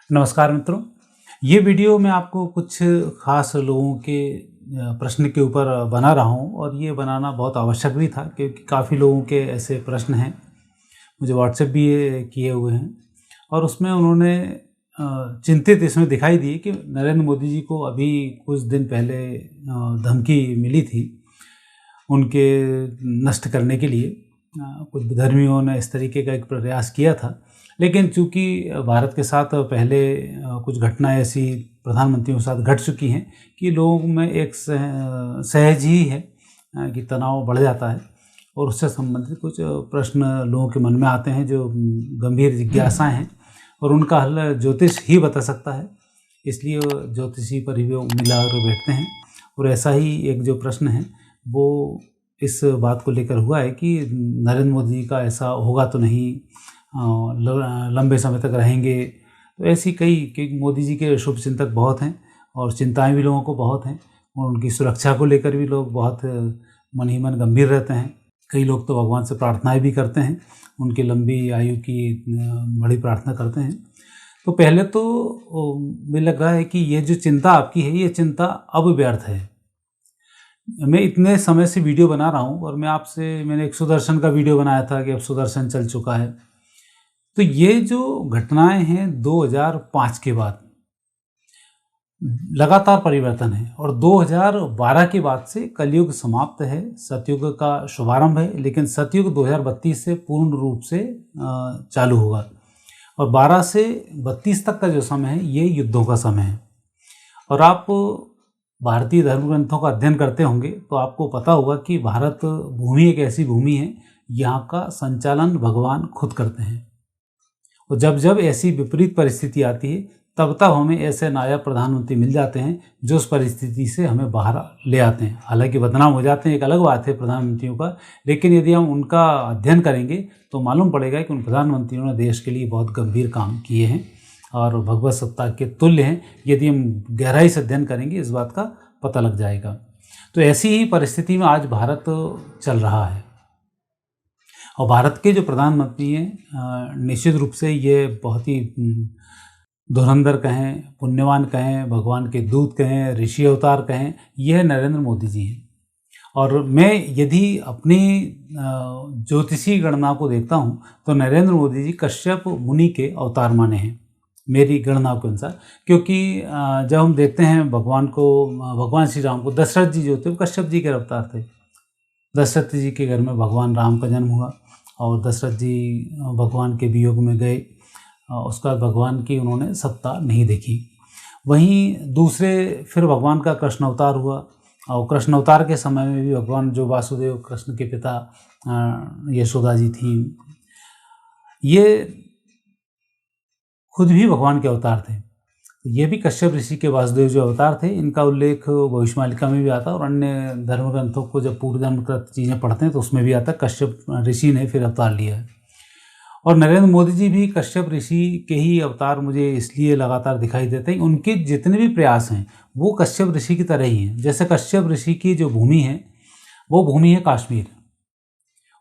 नमस्कार मित्रों, ये वीडियो मैं आपको कुछ ख़ास लोगों के प्रश्न के ऊपर बना रहा हूँ और ये बनाना बहुत आवश्यक भी था क्योंकि काफ़ी लोगों के ऐसे प्रश्न हैं, मुझे व्हाट्सएप भी ये किए हुए हैं और उसमें उन्होंने चिंतित इसमें दिखाई दी कि नरेंद्र मोदी जी को अभी कुछ दिन पहले धमकी मिली थी उनके नष्ट करने के लिए। कुछ विधर्मियों ने इस तरीके का एक प्रयास किया था, लेकिन चूँकि भारत के साथ पहले कुछ घटनाएं ऐसी प्रधानमंत्रियों के साथ घट चुकी हैं कि लोगों में एक सहज ही है कि तनाव बढ़ जाता है और उससे संबंधित कुछ प्रश्न लोगों के मन में आते हैं जो गंभीर जिज्ञासाएं हैं और उनका हल ज्योतिष ही बता सकता है। इसलिए ज्योतिषी पर ही वो मिला कर बैठते हैं और ऐसा ही एक जो प्रश्न है वो इस बात को लेकर हुआ है कि नरेंद्र मोदी का ऐसा होगा तो नहीं, लंबे समय तक रहेंगे। तो ऐसी कई मोदी जी के शुभ चिंतक बहुत हैं और चिंताएं भी लोगों को बहुत हैं और उनकी सुरक्षा को लेकर भी लोग बहुत मन ही मन गंभीर रहते हैं। कई लोग तो भगवान से प्रार्थनाएं भी करते हैं, उनकी लंबी आयु की बड़ी प्रार्थना करते हैं। तो पहले तो मुझे लग रहा है कि ये जो चिंता आपकी है ये चिंता अब व्यर्थ है। मैं इतने समय से वीडियो बना रहा हूँ और मैंने एक सुदर्शन का वीडियो बनाया था कि अब सुदर्शन चल चुका है। तो ये जो घटनाएं हैं 2005 के बाद लगातार परिवर्तन है और 2012 के बाद से कलयुग समाप्त है, सतयुग का शुभारंभ है, लेकिन सतयुग 2032 से पूर्ण रूप से चालू होगा और 12 से 32 तक का जो समय है ये युद्धों का समय है। और आप भारतीय धर्म ग्रंथों का अध्ययन करते होंगे तो आपको पता होगा कि भारत भूमि एक ऐसी भूमि है यहाँ का संचालन भगवान खुद करते हैं और जब जब ऐसी विपरीत परिस्थिति आती है तब तब हमें ऐसे नायब प्रधानमंत्री मिल जाते हैं जो उस परिस्थिति से हमें बाहर ले आते हैं। हालांकि बदनाम हो जाते हैं, एक अलग बात है प्रधानमंत्रियों का, लेकिन यदि हम उनका अध्ययन करेंगे तो मालूम पड़ेगा कि उन प्रधानमंत्रियों ने देश के लिए बहुत गंभीर काम किए हैं और भगवत सत्ता के तुल्य हैं। यदि हम गहराई से अध्ययन करेंगे इस बात का पता लग जाएगा। तो ऐसी ही परिस्थिति में आज भारत चल रहा है और भारत के जो प्रधानमंत्री हैं निश्चित रूप से ये बहुत ही धुरंधर कहें, पुण्यवान कहें, भगवान के दूत कहें, ऋषि अवतार कहें, यह नरेंद्र मोदी जी हैं। और मैं यदि अपनी ज्योतिषी गणना को देखता हूँ तो नरेंद्र मोदी जी कश्यप मुनि के अवतार माने हैं मेरी गणना के अनुसार, क्योंकि जब हम देखते हैं भगवान श्री राम को दशरथ जी जो थे वो कश्यप जी के अवतार थे। दशरथ जी के घर में भगवान राम का जन्म हुआ और दशरथ जी भगवान के वियोग में गए, उसका भगवान की उन्होंने सत्ता नहीं देखी। वहीं दूसरे फिर भगवान का कृष्ण अवतार हुआ और कृष्ण अवतार के समय में भी भगवान जो वासुदेव कृष्ण के पिता यशोदा जी थी, ये खुद भी भगवान के अवतार थे। ये भी कश्यप ऋषि के वासुदेव जो अवतार थे, इनका उल्लेख भविष्यवाणिका में भी आता और अन्य धर्म ग्रंथों को जब पूर्व जन्मकृत चीज़ें पढ़ते हैं तो उसमें भी आता कश्यप ऋषि ने फिर अवतार लिया है। और नरेंद्र मोदी जी भी कश्यप ऋषि के ही अवतार मुझे इसलिए लगातार दिखाई देते हैं, उनके जितने भी प्रयास हैं वो कश्यप ऋषि की तरह ही हैं। जैसे कश्यप ऋषि की जो भूमि है वो भूमि है कश्मीर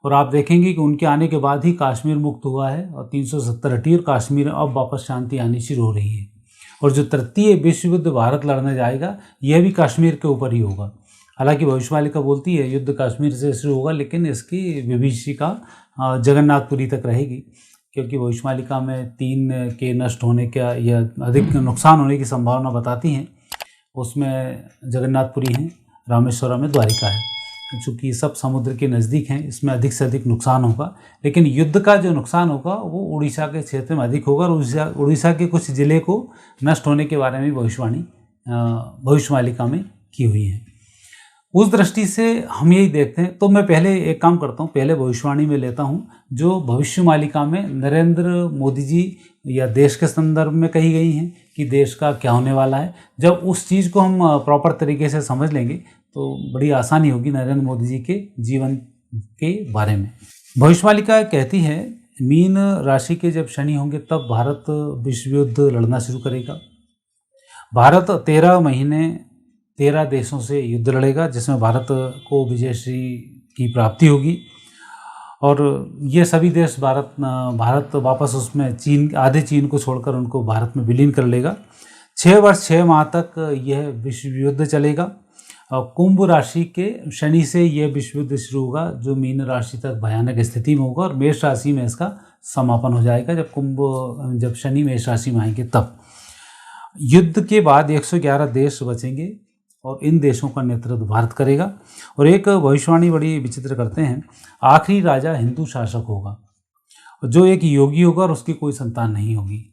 और आप देखेंगे कि उनके आने के बाद ही कश्मीर मुक्त हुआ है और 370 हटी और कश्मीर अब वापस शांति आनी शुरू हो रही है। और जो तृतीय विश्व युद्ध भारत लड़ने जाएगा यह भी कश्मीर के ऊपर ही होगा। हालांकि भविष्यवाणिका बोलती है युद्ध कश्मीर से शुरू होगा, लेकिन इसकी विभीषिका जगन्नाथपुरी तक रहेगी, क्योंकि भविष्यवाणिका में 3 के नष्ट होने का या अधिक नुकसान होने की संभावना बताती हैं। उसमें जगन्नाथपुरी हैं, रामेश्वरम में द्वारिका है। चूँकि सब समुद्र के नज़दीक हैं, इसमें अधिक से अधिक नुकसान होगा, लेकिन युद्ध का जो नुकसान होगा वो उड़ीसा के क्षेत्र में अधिक होगा और उड़ीसा के कुछ ज़िले को नष्ट होने के बारे में भविष्यवाणिका में की हुई है। उस दृष्टि से हम यही देखते हैं। तो मैं पहले एक काम करता हूँ, पहले भविष्यवाणी में लेता हूँ जो भविष्यवाणिका में नरेंद्र मोदी जी या देश के संदर्भ में कही गई हैं कि देश का क्या होने वाला है। जब उस चीज़ को हम प्रॉपर तरीके से समझ लेंगे तो बड़ी आसानी होगी नरेंद्र मोदी जी के जीवन के बारे में। भविष्यवाणिका कहती है मीन राशि के जब शनि होंगे तब भारत विश्व युद्ध लड़ना शुरू करेगा। भारत 13 महीने 13 देशों से युद्ध लड़ेगा जिसमें भारत को विजयश्री की प्राप्ति होगी और ये सभी देश भारत वापस उसमें आधे चीन को छोड़कर उनको भारत में विलीन कर लेगा। 6 वर्ष 6 माह तक यह विश्व युद्ध चलेगा। कुंभ राशि के शनि से यह विश्व युद्ध शुरू होगा, जो मीन राशि तक भयानक स्थिति में होगा, और मेष राशि में इसका समापन हो जाएगा जब शनि मेष राशि में आएंगे तब। युद्ध के बाद 111 देश बचेंगे और इन देशों का नेतृत्व भारत करेगा। और एक भविष्यवाणी बड़ी विचित्र करते हैं, आखिरी राजा हिंदू शासक होगा, जो एक योगी होगा और उसकी कोई संतान नहीं होगी।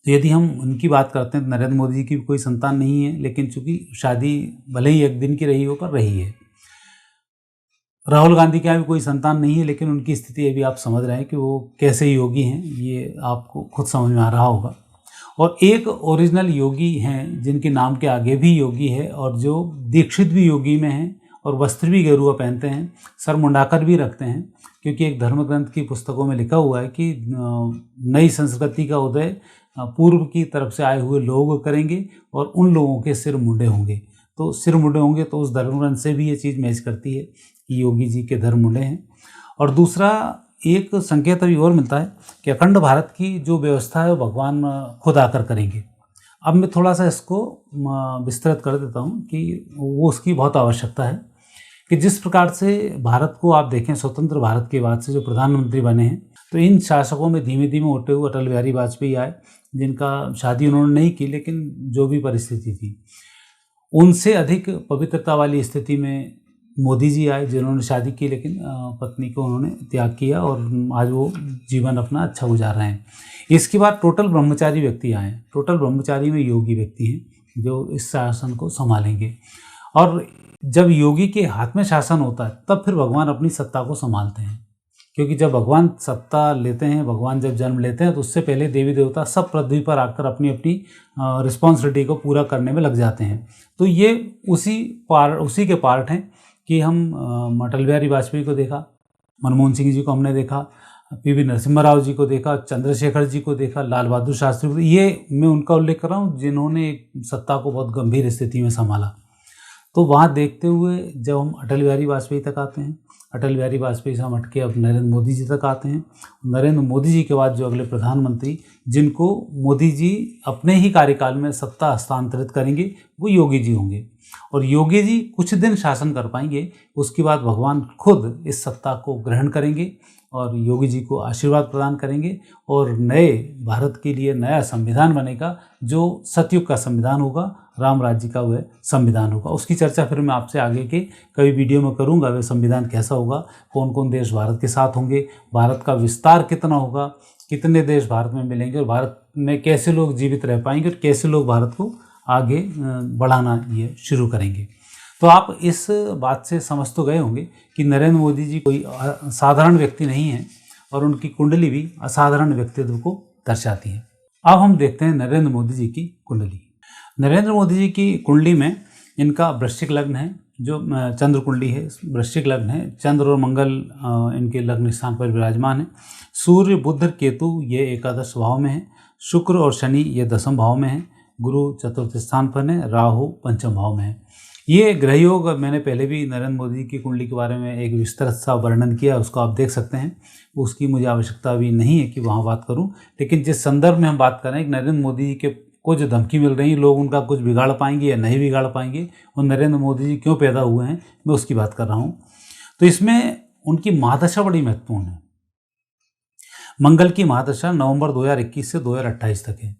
तो यदि हम उनकी बात करते हैं तो नरेंद्र मोदी जी की भी कोई संतान नहीं है, लेकिन चूंकि शादी भले ही एक दिन की रही हो पर रही है। राहुल गांधी के यहाँ भी कोई संतान नहीं है, लेकिन उनकी स्थिति अभी आप समझ रहे हैं कि वो कैसे योगी हैं, ये आपको खुद समझ में आ रहा होगा। और एक ओरिजिनल योगी हैं जिनके नाम के आगे भी योगी है, और जो दीक्षित भी योगी में हैं और वस्त्र भी गेरुआ पहनते हैं, सर मुंडाकर भी रखते हैं, क्योंकि एक धर्म ग्रंथ की पुस्तकों में लिखा हुआ है कि नई संस्कृति का उदय पूर्व की तरफ से आए हुए लोग करेंगे और उन लोगों के सिर मुंडे होंगे। तो सिर मुंडे होंगे तो उस धर्म ग्रंथ से भी ये चीज़ मैच करती है कि योगी जी के धर्म मुंडे हैं। और दूसरा एक संकेत अभी और मिलता है कि अखंड भारत की जो व्यवस्था है वो भगवान खुद आकर करेंगे। अब मैं थोड़ा सा इसको विस्तृत कर देता हूँ कि वो उसकी बहुत आवश्यकता है कि जिस प्रकार से भारत को आप देखें, स्वतंत्र भारत के बाद से जो प्रधानमंत्री बने हैं, तो इन शासकों में धीमे धीमे उठते हुए अटल बिहारी वाजपेयी आए, जिनका शादी उन्होंने नहीं की, लेकिन जो भी परिस्थिति थी उनसे अधिक पवित्रता वाली स्थिति में मोदी जी आए, जिन्होंने शादी की लेकिन पत्नी को उन्होंने त्याग किया और आज वो जीवन अपना अच्छा गुजार रहे हैं। इसके बाद टोटल ब्रह्मचारी व्यक्ति आए। टोटल ब्रह्मचारी में योगी व्यक्ति हैं जो इस शासन को संभालेंगे। और जब योगी के हाथ में शासन होता है तब फिर भगवान अपनी सत्ता को संभालते हैं, क्योंकि जब भगवान सत्ता लेते हैं, भगवान जब जन्म लेते हैं तो उससे पहले देवी देवता सब पृथ्वी पर आकर अपनी अपनी रिस्पॉन्सिबिलिटी को पूरा करने में लग जाते हैं। तो ये उसी के पार्ट हैं कि हम अटल बिहारी वाजपेयी को देखा, मनमोहन सिंह जी को हमने देखा, पीवी नरसिम्हा राव जी को देखा, चंद्रशेखर जी को देखा, लाल बहादुर शास्त्री को। ये मैं उनका उल्लेख कर रहा हूँ जिन्होंने सत्ता को बहुत गंभीर स्थिति में संभाला। तो वहाँ देखते हुए जब हम अटल बिहारी वाजपेयी तक आते हैं, अटल बिहारी वाजपेयी से हम हटके अब नरेंद्र मोदी जी तक आते हैं। नरेंद्र मोदी जी के बाद जो अगले प्रधानमंत्री जिनको मोदी जी अपने ही कार्यकाल में सत्ता हस्तांतरित करेंगे वो योगी जी होंगे। और योगी जी कुछ दिन शासन कर पाएंगे, उसके बाद भगवान खुद इस सत्ता को ग्रहण करेंगे और योगी जी को आशीर्वाद प्रदान करेंगे और नए भारत के लिए नया संविधान बनेगा, जो सतयुग का संविधान होगा, राम राज्य का वह संविधान होगा। उसकी चर्चा फिर मैं आपसे आगे के कई वीडियो में करूंगा। वह संविधान कैसा होगा, कौन कौन देश भारत के साथ होंगे, भारत का विस्तार कितना होगा, कितने देश भारत में मिलेंगे और भारत में कैसे लोग जीवित रह पाएंगे और कैसे लोग भारत को आगे बढ़ाना ये शुरू करेंगे। तो आप इस बात से समझ तो गए होंगे कि नरेंद्र मोदी जी कोई साधारण व्यक्ति नहीं है और उनकी कुंडली भी असाधारण व्यक्तित्व को दर्शाती है। अब हम देखते हैं नरेंद्र मोदी जी की कुंडली। नरेंद्र मोदी जी की कुंडली में इनका वृश्चिक लग्न है, जो चंद्र कुंडली है, वृश्चिक लग्न है। चंद्र और मंगल इनके लग्न स्थान पर विराजमान है। सूर्य बुध केतु ये एकादश भाव में है। शुक्र और शनि ये दसम भाव में है। गुरु चतुर्थ स्थान पर है। राहु पंचम भाव में है। ये ग्रह योग मैंने पहले भी नरेंद्र मोदी की कुंडली के बारे में एक विस्तृत सा वर्णन किया, उसको आप देख सकते हैं। उसकी मुझे आवश्यकता भी नहीं है कि वहाँ बात करूँ, लेकिन जिस संदर्भ में हम बात कर रहे हैं कि नरेंद्र मोदी जी के को जो धमकी मिल रही है, लोग उनका कुछ बिगाड़ पाएंगे या नहीं बिगाड़ पाएंगे और नरेंद्र मोदी जी क्यों पैदा हुए हैं, मैं उसकी बात कर रहा हूँ। तो इसमें उनकी महादशा बड़ी महत्वपूर्ण है। मंगल की महादशा नवंबर 2021 से 2028 तक है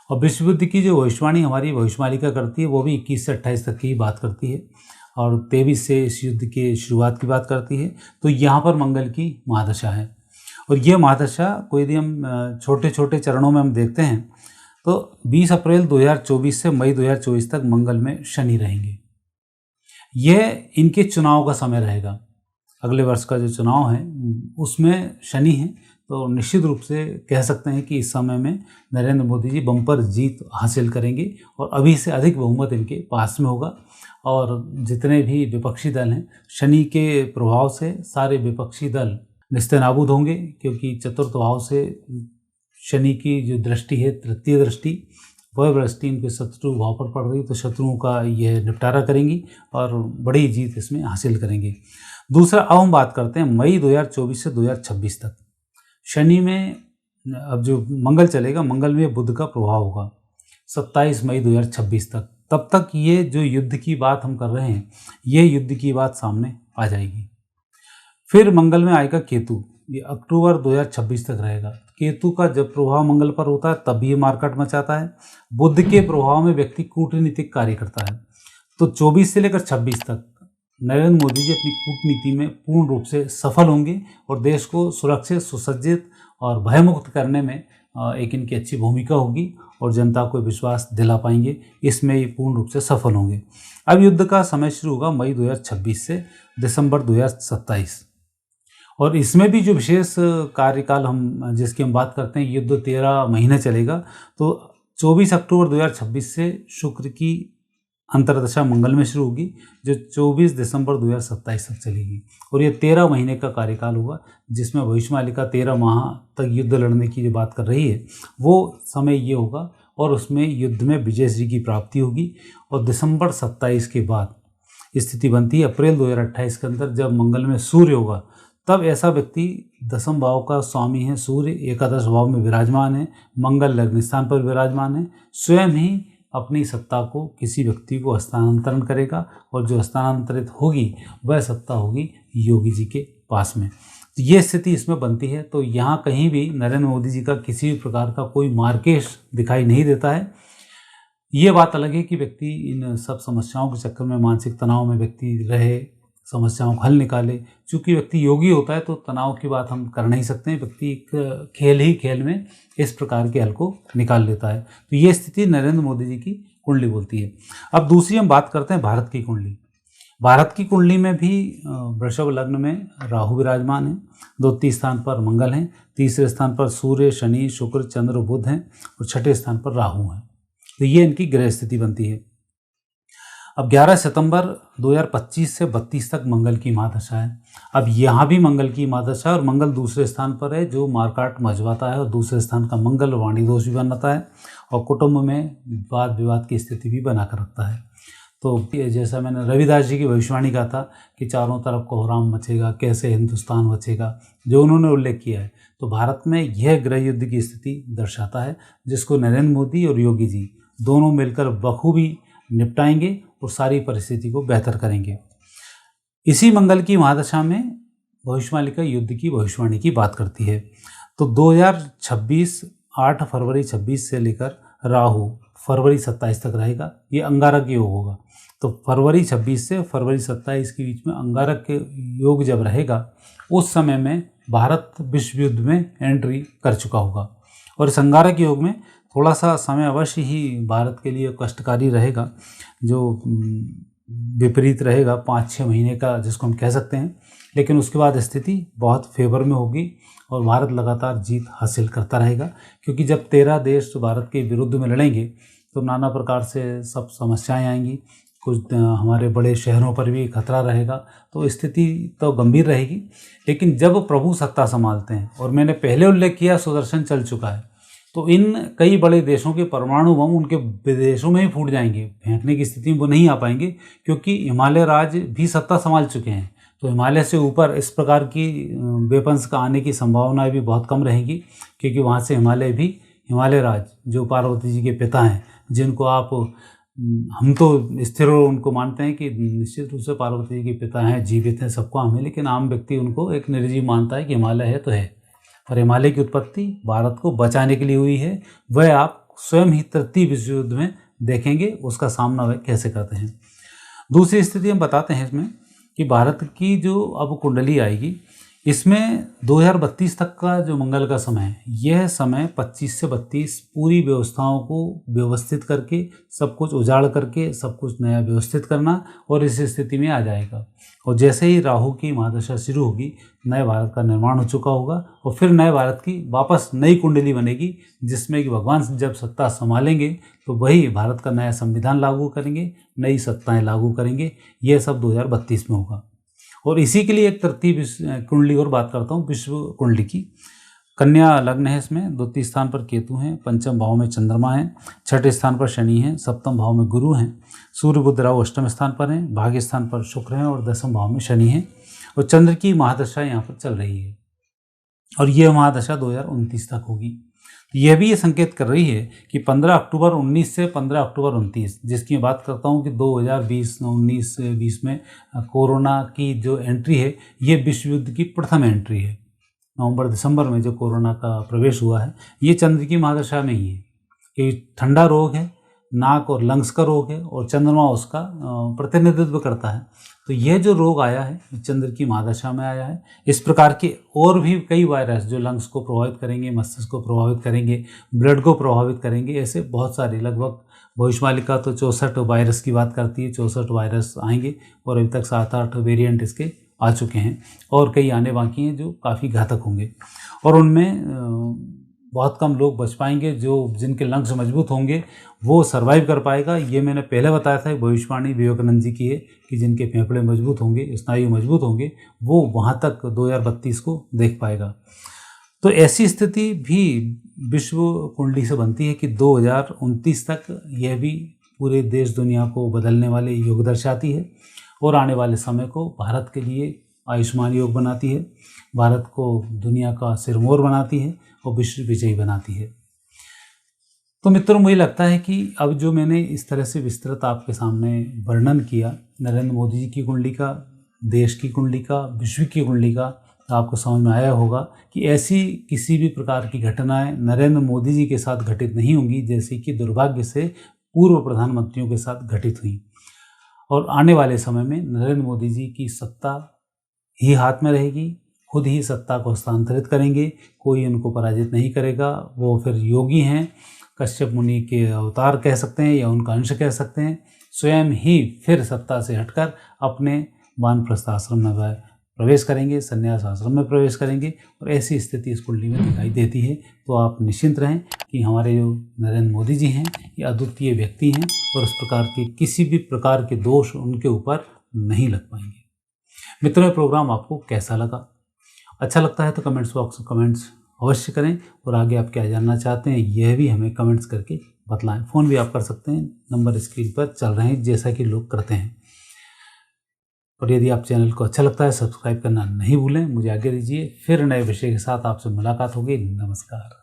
और विश्व युद्ध की जो भविष्यवाणी हमारी भविष्यमालिका करती है वो भी 21 से 28 तक की ही बात करती है और 23 से इस युद्ध के शुरुआत की बात करती है। तो यहाँ पर मंगल की महादशा है और ये महादशा को यदि हम छोटे छोटे चरणों में हम देखते हैं तो 20 अप्रैल 2024 से मई 2024 तक मंगल में शनि रहेंगे। यह इनके चुनाव का समय रहेगा। अगले वर्ष का जो चुनाव है उसमें शनि है, तो निश्चित रूप से कह सकते हैं कि इस समय में नरेंद्र मोदी जी बम्पर जीत हासिल करेंगे और अभी से अधिक बहुमत इनके पास में होगा। और जितने भी विपक्षी दल हैं, शनि के प्रभाव से सारे विपक्षी दल निस्तेनाबूद होंगे, क्योंकि चतुर्थ भाव से शनि की जो दृष्टि है, तृतीय दृष्टि, वह दृष्टि इनके शत्रु भाव पर पड़ रही, तो शत्रुओं का यह निपटारा करेंगी और बड़ी जीत इसमें हासिल करेंगे। दूसरा, अब हम बात करते हैं मई 2024 से 2026 तक। शनि में अब जो मंगल चलेगा, मंगल में बुध का प्रभाव होगा 27 मई 2026 तक। तब तक ये जो युद्ध की बात हम कर रहे हैं, ये युद्ध की बात सामने आ जाएगी। फिर मंगल में आएगा केतु, ये अक्टूबर 2026 तक रहेगा। केतु का जब प्रभाव मंगल पर होता है तब ये मार्केट मचाता है। बुध के प्रभाव में व्यक्ति कूटनीतिक कार्य करता है। तो 24 से लेकर 26 तक नरेंद्र मोदी जी अपनी कूटनीति में पूर्ण रूप से सफल होंगे और देश को सुरक्षित, सुसज्जित और भयमुक्त करने में एक इनकी अच्छी भूमिका होगी और जनता को विश्वास दिला पाएंगे। इसमें ये पूर्ण रूप से सफल होंगे। अब युद्ध का समय शुरू होगा मई 2026 से दिसंबर 2027 और इसमें भी जो विशेष कार्यकाल हम जिसकी हम बात करते हैं, युद्ध 13 महीने चलेगा। तो 24 अक्टूबर 2026 से शुक्र की अंतर्दशा मंगल में शुरू होगी, जो 24 दिसंबर 2027 तक चलेगी और ये 13 महीने का कार्यकाल होगा, जिसमें भविष्यवाणी 13 माह तक युद्ध लड़ने की जो बात कर रही है वो समय ये होगा और उसमें युद्ध में विजयश्री की प्राप्ति होगी। और दिसंबर 27 के बाद स्थिति बनती है अप्रैल 2028 के अंदर, जब मंगल में सूर्य होगा, तब ऐसा व्यक्ति 10वें भाव का स्वामी है। सूर्य एकादश भाव में विराजमान है, मंगल लग्न स्थान पर विराजमान है, स्वयं ही अपनी सत्ता को किसी व्यक्ति को हस्तांतरण करेगा और जो हस्तांतरित होगी वह सत्ता होगी योगी जी के पास में। तो ये स्थिति इसमें बनती है। तो यहाँ कहीं भी नरेंद्र मोदी जी का किसी भी प्रकार का कोई मार्केश दिखाई नहीं देता है। ये बात अलग है कि व्यक्ति इन सब समस्याओं के चक्कर में, मानसिक तनाव में व्यक्ति रहे, समस्याओं का हल निकाले। चूँकि व्यक्ति योगी होता है तो तनाव की बात हम कर नहीं सकते हैं। व्यक्ति एक खेल ही खेल में इस प्रकार के हल को निकाल लेता है। तो ये स्थिति नरेंद्र मोदी जी की कुंडली बोलती है। अब दूसरी हम बात करते हैं भारत की कुंडली। भारत की कुंडली में भी वृषभ लग्न में राहु विराजमान है, 2 स्थान पर मंगल हैं, 3 स्थान पर सूर्य, शनि, शुक्र, चंद्र, बुध हैं और 6 स्थान पर राहु हैं। तो ये इनकी ग्रह स्थिति बनती है। अब 11 सितंबर 2025 से 32 तक मंगल की महादशा है। अब यहाँ भी मंगल की महादशा है और मंगल दूसरे स्थान पर है, जो मार्काट मजवाता है और दूसरे स्थान का मंगल वाणी दोष भी बनाता है और कुटुंब में वाद विवाद की स्थिति भी बनाकर रखता है। तो जैसा मैंने रविदास जी की भविष्यवाणी कहा था कि चारों तरफ कोहराम मचेगा, कैसे हिंदुस्तान बचेगा, जो उन्होंने उल्लेख किया है, तो भारत में यह गृह युद्ध की स्थिति दर्शाता है, जिसको नरेंद्र मोदी और योगी जी दोनों मिलकर बखूबी निपटाएंगे और सारी परिस्थिति को बेहतर करेंगे। इसी मंगल की महादशा में भविष्यवाणी का युद्ध की भविष्यवाणी की बात करती है। तो 2026 8 फरवरी 26 से लेकर राहु फरवरी 27 तक रहेगा। ये अंगारक योग होगा। तो फरवरी 26 से फरवरी 27 के बीच में अंगारक के योग जब रहेगा, उस समय में भारत विश्व युद्ध में एंट्री कर चुका होगा और इस अंगारक योग में थोड़ा सा समय अवश्य ही भारत के लिए कष्टकारी रहेगा, जो विपरीत रहेगा 5-6 महीने का, जिसको हम कह सकते हैं। लेकिन उसके बाद स्थिति बहुत फेवर में होगी और भारत लगातार जीत हासिल करता रहेगा, क्योंकि जब 13 देश भारत के विरुद्ध में लड़ेंगे तो नाना प्रकार से सब समस्याएं आएंगी। कुछ हमारे बड़े शहरों पर भी खतरा रहेगा, तो स्थिति तो गंभीर रहेगी। लेकिन जब प्रभु सत्ता संभालते हैं, और मैंने पहले उल्लेख किया सुदर्शन चल चुका है, तो इन कई बड़े देशों के परमाणु बम उनके विदेशों में ही फूट जाएंगे, फेंकने की स्थिति में वो नहीं आ पाएंगे, क्योंकि हिमालय राज्य भी सत्ता संभाल चुके हैं। तो हिमालय से ऊपर इस प्रकार की वेपन्स का आने की संभावनाएं भी बहुत कम रहेंगी, क्योंकि वहाँ से हिमालय राज्य जो पार्वती जी के पिता हैं, जिनको आप हम तो स्थिर उनको मानते हैं कि निश्चित रूप से पार्वती जी के पिता हैं, जीवित हैं, सबको हमें, लेकिन आम व्यक्ति उनको एक निर्जीव मानता है कि हिमालय है तो है। और हिमालय की उत्पत्ति भारत को बचाने के लिए हुई है। वह आप स्वयं ही तृतीय विश्व युद्ध में देखेंगे उसका सामना वह कैसे करते हैं। दूसरी स्थिति हम बताते हैं इसमें कि भारत की जो अब कुंडली आएगी, इसमें 2032 तक का जो मंगल का समय है, यह समय 25 से 32 पूरी व्यवस्थाओं को व्यवस्थित करके, सब कुछ उजाड़ करके, सब कुछ नया व्यवस्थित करना और इस स्थिति में आ जाएगा। और जैसे ही राहु की महादशा शुरू होगी, नए भारत का निर्माण हो चुका होगा और फिर नए भारत की वापस नई कुंडली बनेगी, जिसमें कि भगवान जब सत्ता संभालेंगे तो वही भारत का नया संविधान लागू करेंगे, नई सत्ताएं लागू करेंगे। यह सब 2032 में होगा। और इसी के लिए एक तृतीय कुंडली और बात करता हूँ, विश्व कुंडली की। कन्या लग्न है, इसमें 2 स्थान पर केतु हैं, 5वें भाव में चंद्रमा है, 6ठे स्थान पर शनि है, 7वें भाव में गुरु हैं, सूर्य बुध राहु 8वें स्थान पर हैं, भाग्य स्थान पर शुक्र हैं और 10वें भाव में शनि हैं। और चंद्र की महादशा यहाँ पर चल रही है और यह महादशा 2029 तक होगी। यह भी ये संकेत कर रही है कि 15 अक्टूबर 19 से 15 अक्टूबर 29, जिसकी मैं बात करता हूँ कि 2019 में कोरोना की जो एंट्री है, ये विश्व युद्ध की प्रथम एंट्री है। नवंबर दिसंबर में जो कोरोना का प्रवेश हुआ है, ये चंद्र की महादशा में ही है कि ठंडा रोग है, नाक और लंग्स का रोग है और चंद्रमा उसका प्रतिनिधित्व करता है। तो यह जो रोग आया है चंद्र की महादशा में आया है। इस प्रकार के और भी कई वायरस जो लंग्स को प्रभावित करेंगे, मस्तिष्क को प्रभावित करेंगे, ब्लड को प्रभावित करेंगे, ऐसे बहुत सारे, लगभग भविष्यवाणी तो 64 वायरस की बात करती है, 64 वायरस आएंगे और अभी तक 7-8 वेरिएंट इसके आ चुके हैं और कई आने बाकी हैं जो काफ़ी घातक होंगे और उनमें बहुत कम लोग बच पाएंगे। जिनके लंग्स मजबूत होंगे वो सरवाइव कर पाएगा। ये मैंने पहले बताया था, भविष्यवाणी विवेकानंद जी की है कि जिनके फेफड़े मजबूत होंगे, स्नायु मजबूत होंगे, वो वहाँ तक 2032 को देख पाएगा। तो ऐसी स्थिति भी विश्व कुंडली से बनती है कि 2029 तक यह भी पूरे देश दुनिया को बदलने वाले योग दर्शाती है और आने वाले समय को भारत के लिए आयुष्मान योग बनाती है, भारत को दुनिया का सिरमौर बनाती है और विश्व विजयी बनाती है। तो मित्रों, मुझे लगता है कि अब जो मैंने इस तरह से विस्तृत आपके सामने वर्णन किया नरेंद्र मोदी जी की कुंडली का, देश की कुंडली का, विश्व की कुंडली का, तो आपको समझ में आया होगा कि ऐसी किसी भी प्रकार की घटनाएं नरेंद्र मोदी जी के साथ घटित नहीं होंगी जैसे कि दुर्भाग्य से पूर्व प्रधानमंत्रियों के साथ घटित हुई। और आने वाले समय में नरेंद्र मोदी जी की सत्ता ही हाथ में रहेगी, खुद ही सत्ता को हस्तांतरित करेंगे, कोई उनको पराजित नहीं करेगा। वो फिर योगी हैं, कश्यप मुनि के अवतार कह सकते हैं या उनका अंश कह सकते हैं, स्वयं ही फिर सत्ता से हटकर अपने वानप्रस्थ आश्रम में प्रवेश करेंगे, संन्यास आश्रम में प्रवेश करेंगे और ऐसी स्थिति इस कुंडली में दिखाई देती है। तो आप निश्चिंत रहें कि हमारे जो नरेंद्र मोदी जी हैं ये अद्वितीय व्यक्ति हैं और इस प्रकार के किसी भी प्रकार के दोष उनके ऊपर नहीं लग पाएंगे। मित्रों, ये प्रोग्राम आपको कैसा लगा? अच्छा लगता है तो कमेंट्स बॉक्स में कमेंट्स अवश्य करें और आगे आप क्या जानना चाहते हैं यह भी हमें कमेंट्स करके बतलाएं। फ़ोन भी आप कर सकते हैं, नंबर स्क्रीन पर चल रहे हैं जैसा कि लोग करते हैं। और यदि आप चैनल को अच्छा लगता है सब्सक्राइब करना नहीं भूलें। मुझे आगे दीजिए, फिर नए विषय के साथ आपसे मुलाकात होगी। नमस्कार।